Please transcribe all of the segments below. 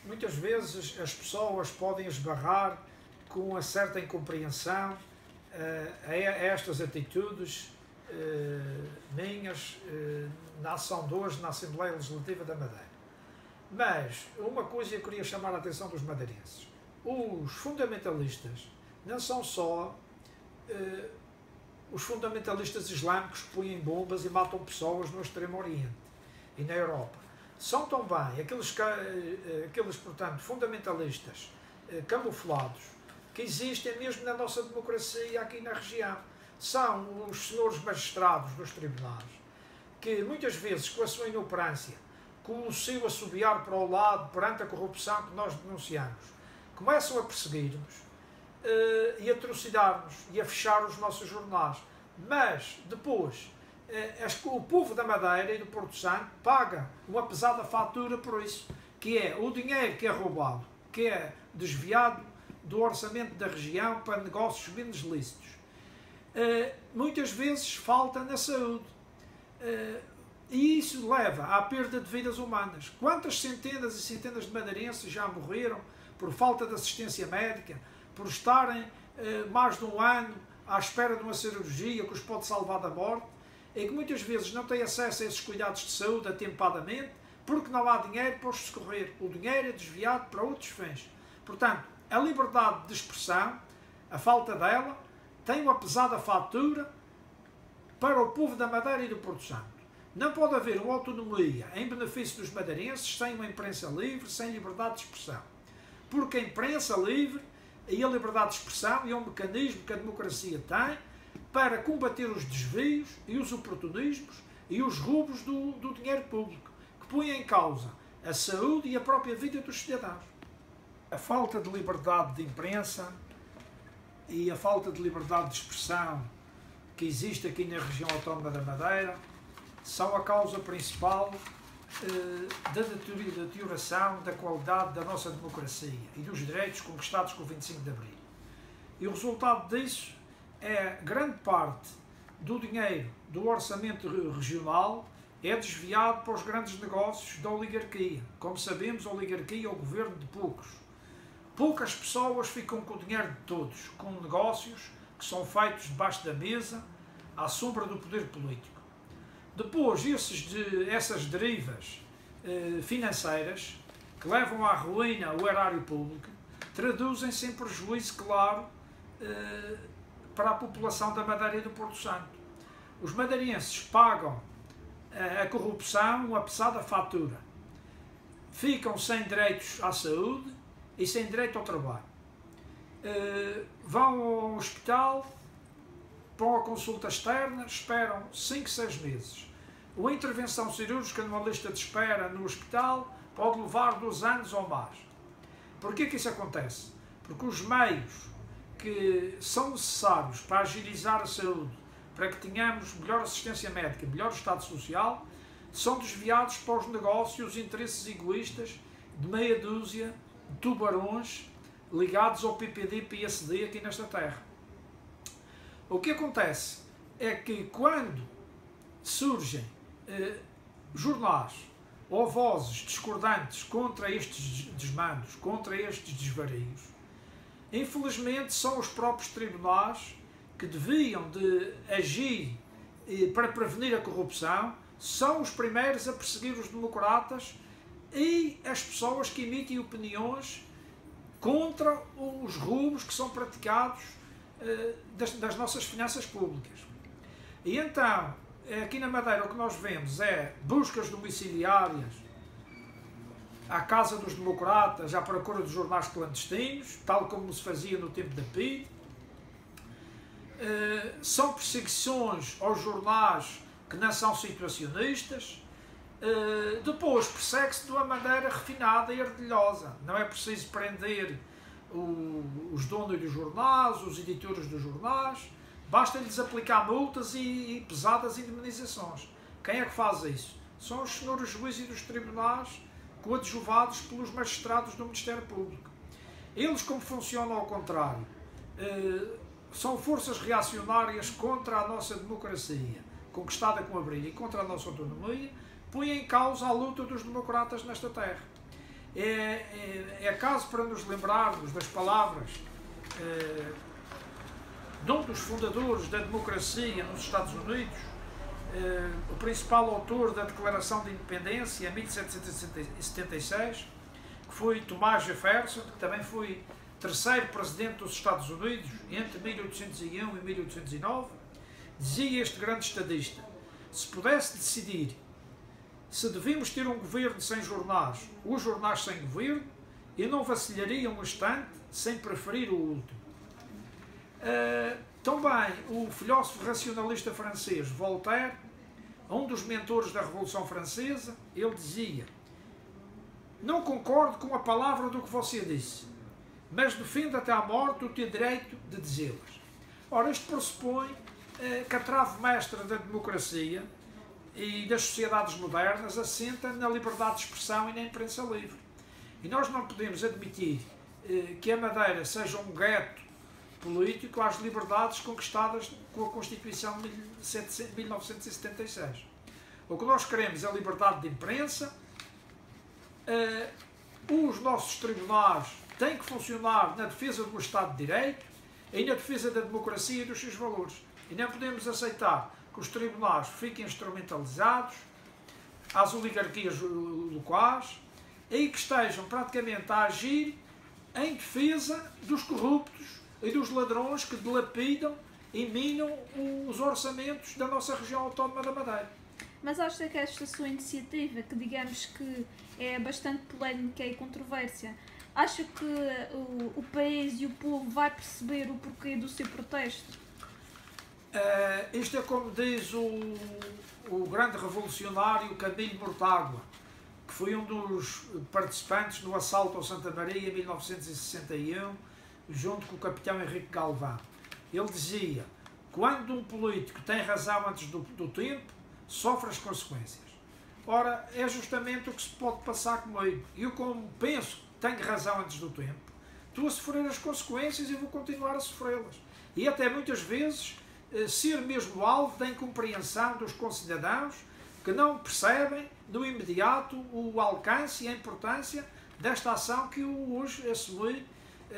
muitas vezes as pessoas podem esbarrar com uma certa incompreensão a estas atitudes minhas na ação de hoje na Assembleia Legislativa da Madeira. Mas uma coisa eu queria chamar a atenção dos madeirenses. Os fundamentalistas não são só os fundamentalistas islâmicos que põem bombas e matam pessoas no Extremo Oriente e na Europa. São também aqueles portanto, fundamentalistas camuflados que existem mesmo na nossa democracia aqui na região. São os senhores magistrados dos tribunais que muitas vezes com a sua inoperância, com o seu assobiar para o lado perante a corrupção que nós denunciamos, começam a perseguir-nos e a atrocidar-nos e a fechar os nossos jornais. Mas depois o povo da Madeira e do Porto Santo paga uma pesada fatura por isso, que é o dinheiro que é roubado, que é desviado do orçamento da região para negócios menos lícitos. Muitas vezes falta na saúde. E isso leva à perda de vidas humanas. Quantas centenas e centenas de madeirenses já morreram por falta de assistência médica, por estarem mais de um ano à espera de uma cirurgia que os pode salvar da morte, e que muitas vezes não têm acesso a esses cuidados de saúde atempadamente, porque não há dinheiro para os socorrer. O dinheiro é desviado para outros fins. Portanto, a liberdade de expressão, a falta dela, tem uma pesada fatura para o povo da Madeira e do Porto Santo. Não pode haver uma autonomia em benefício dos madeirenses sem uma imprensa livre, sem liberdade de expressão. Porque a imprensa livre e a liberdade de expressão é um mecanismo que a democracia tem para combater os desvios e os oportunismos e os roubos do dinheiro público, que põem em causa a saúde e a própria vida dos cidadãos. A falta de liberdade de imprensa e a falta de liberdade de expressão que existe aqui na região autónoma da Madeira são a causa principal da deterioração da qualidade da nossa democracia e dos direitos conquistados com o 25 de Abril. E o resultado disso é grande parte do dinheiro do orçamento regional é desviado para os grandes negócios da oligarquia. Como sabemos, a oligarquia é o governo de poucos. Poucas pessoas ficam com o dinheiro de todos, com negócios que são feitos debaixo da mesa, à sombra do poder político. Depois, essas derivas financeiras que levam à ruína o erário público traduzem-se em prejuízo claro para a população da Madeira e do Porto Santo. Os madeirenses pagam a corrupção uma pesada fatura. Ficam sem direitos à saúde e sem direito ao trabalho. Vão ao hospital, vão a consulta externa, esperam 5, 6 meses. Uma intervenção cirúrgica numa lista de espera no hospital pode levar 2 anos ou mais. Porquê que isso acontece? Porque os meios que são necessários para agilizar a saúde, para que tenhamos melhor assistência médica, melhor estado social, são desviados para os negócios e os interesses egoístas de meia dúzia de tubarões ligados ao PPD e PSD aqui nesta terra. O que acontece é que quando surgem jornais ou vozes discordantes contra estes desmandos, contra estes desvarios, infelizmente são os próprios tribunais que deviam de agir para prevenir a corrupção, são os primeiros a perseguir os democratas e as pessoas que emitem opiniões contra os roubos que são praticados das nossas finanças públicas. E então, aqui na Madeira o que nós vemos é buscas domiciliárias à casa dos democratas à procura de jornais clandestinos, tal como se fazia no tempo da PIDE. São perseguições aos jornais que não são situacionistas. Depois persegue-se de uma maneira refinada e ardilhosa. Não é preciso prender os donos dos jornais, os editores dos jornais, basta-lhes aplicar multas e pesadas indemnizações. Quem é que faz isso? São os senhores juízes dos tribunais, coadjuvados pelos magistrados do Ministério Público. Eles, como funcionam ao contrário, são forças reacionárias contra a nossa democracia, conquistada com Abril, e contra a nossa autonomia, põem em causa a luta dos democratas nesta terra. É caso para nos lembrarmos das palavras de um dos fundadores da democracia nos Estados Unidos, o principal autor da Declaração de Independência em 1776, que foi Thomas Jefferson, que também foi terceiro presidente dos Estados Unidos entre 1801 e 1809. Dizia este grande estadista: se pudesse decidir se devíamos ter um governo sem jornais ou os jornais sem governo, eu não vacilaria um instante sem preferir o último. Também o filósofo racionalista francês Voltaire, um dos mentores da Revolução Francesa, ele dizia: não concordo com a palavra do que você disse, mas defendo até à morte o teu direito de dizê-las. Ora, isto pressupõe que a trave mestra da democracia e das sociedades modernas assenta na liberdade de expressão e na imprensa livre. E nós não podemos admitir que a Madeira seja um gueto político às liberdades conquistadas com a Constituição de 1976. O que nós queremos é a liberdade de imprensa. Os nossos tribunais têm que funcionar na defesa do Estado de Direito e na defesa da democracia e dos seus valores. E não podemos aceitar que os tribunais fiquem instrumentalizados às oligarquias locais e que estejam praticamente a agir em defesa dos corruptos e dos ladrões que dilapidam e minam os orçamentos da nossa região autónoma da Madeira. Mas acha que esta sua iniciativa, que digamos que é bastante polémica e controvérsia, acha que o país e o povo vai perceber o porquê do seu protesto? Isto é como diz o grande revolucionário Camilo Mortágua, que foi um dos participantes no assalto ao Santa Maria em 1961, junto com o capitão Henrique Galvão. Ele dizia: quando um político tem razão antes do tempo, sofre as consequências. Ora, é justamente o que se pode passar comigo. Eu, como penso que tenho razão antes do tempo, estou a sofrer as consequências e vou continuar a sofrê-las. E até muitas vezes ser mesmo alvo da incompreensão dos concidadãos que não percebem no imediato o alcance e a importância desta ação que eu hoje assumi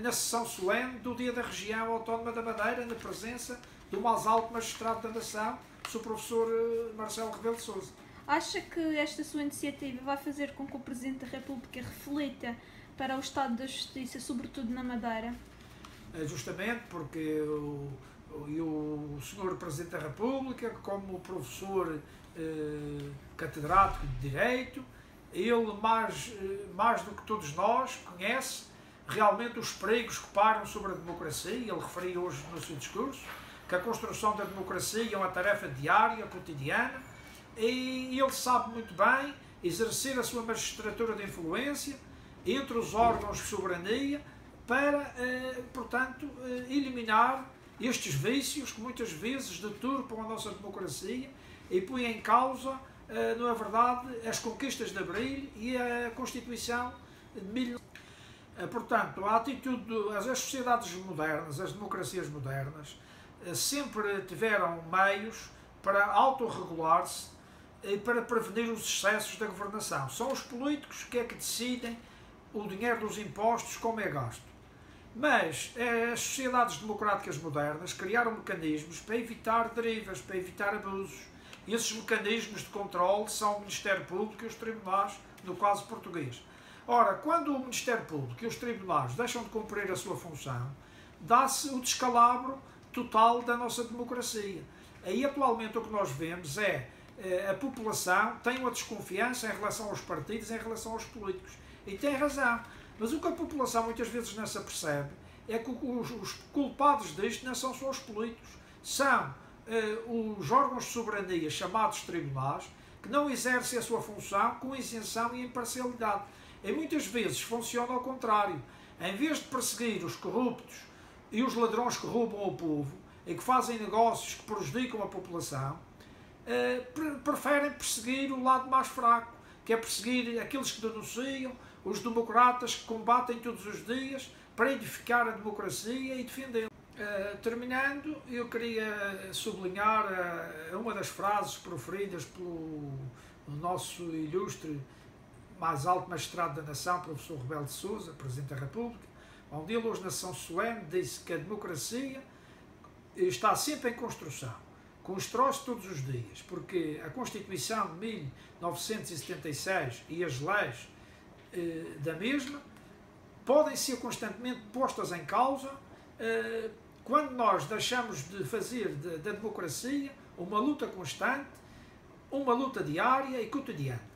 na sessão solene do Dia da Região Autónoma da Madeira, na presença do mais alto magistrado da nação, o Sr. Professor Marcelo Rebelo de Sousa. Acha que esta sua iniciativa vai fazer com que o Presidente da República reflita para o estado da justiça, sobretudo na Madeira? Justamente porque o Sr. Presidente da República, como professor catedrático de Direito, ele mais do que todos nós conhece realmente os perigos que param sobre a democracia. Ele referiu hoje no seu discurso que a construção da democracia é uma tarefa diária, cotidiana, e ele sabe muito bem exercer a sua magistratura de influência entre os órgãos de soberania para, portanto, eliminar estes vícios que muitas vezes deturpam a nossa democracia e põem em causa, não é verdade, as conquistas de Abril e a Constituição de 1900. Portanto, a atitude as sociedades modernas, as democracias modernas, sempre tiveram meios para autorregular-se e para prevenir os excessos da governação. São os políticos que é que decidem o dinheiro dos impostos como é gasto. Mas as sociedades democráticas modernas criaram mecanismos para evitar derivas, para evitar abusos. E esses mecanismos de controle são o Ministério Público e os tribunais, no caso português. Ora, quando o Ministério Público e os tribunais deixam de cumprir a sua função, dá-se o descalabro total da nossa democracia. Aí, atualmente, o que nós vemos é a população tem uma desconfiança em relação aos partidos, em relação aos políticos. E tem razão. Mas o que a população muitas vezes não se apercebe é que os culpados disto não são só os políticos. São os órgãos de soberania, chamados tribunais, que não exercem a sua função com isenção e imparcialidade. E muitas vezes funciona ao contrário. Em vez de perseguir os corruptos e os ladrões que roubam o povo e que fazem negócios que prejudicam a população, preferem perseguir o lado mais fraco, que é perseguir aqueles que denunciam, os democratas que combatem todos os dias para edificar a democracia e defendê-la. Terminando, eu queria sublinhar uma das frases proferidas pelo nosso ilustre mais alto magistrado da nação, professor Rebelo de Sousa, Presidente da República, onde ele hoje na sessão solene disse que a democracia está sempre em construção, constrói-se todos os dias, porque a Constituição de 1976 e as leis da mesma podem ser constantemente postas em causa quando nós deixamos de fazer da democracia uma luta constante, uma luta diária e cotidiana.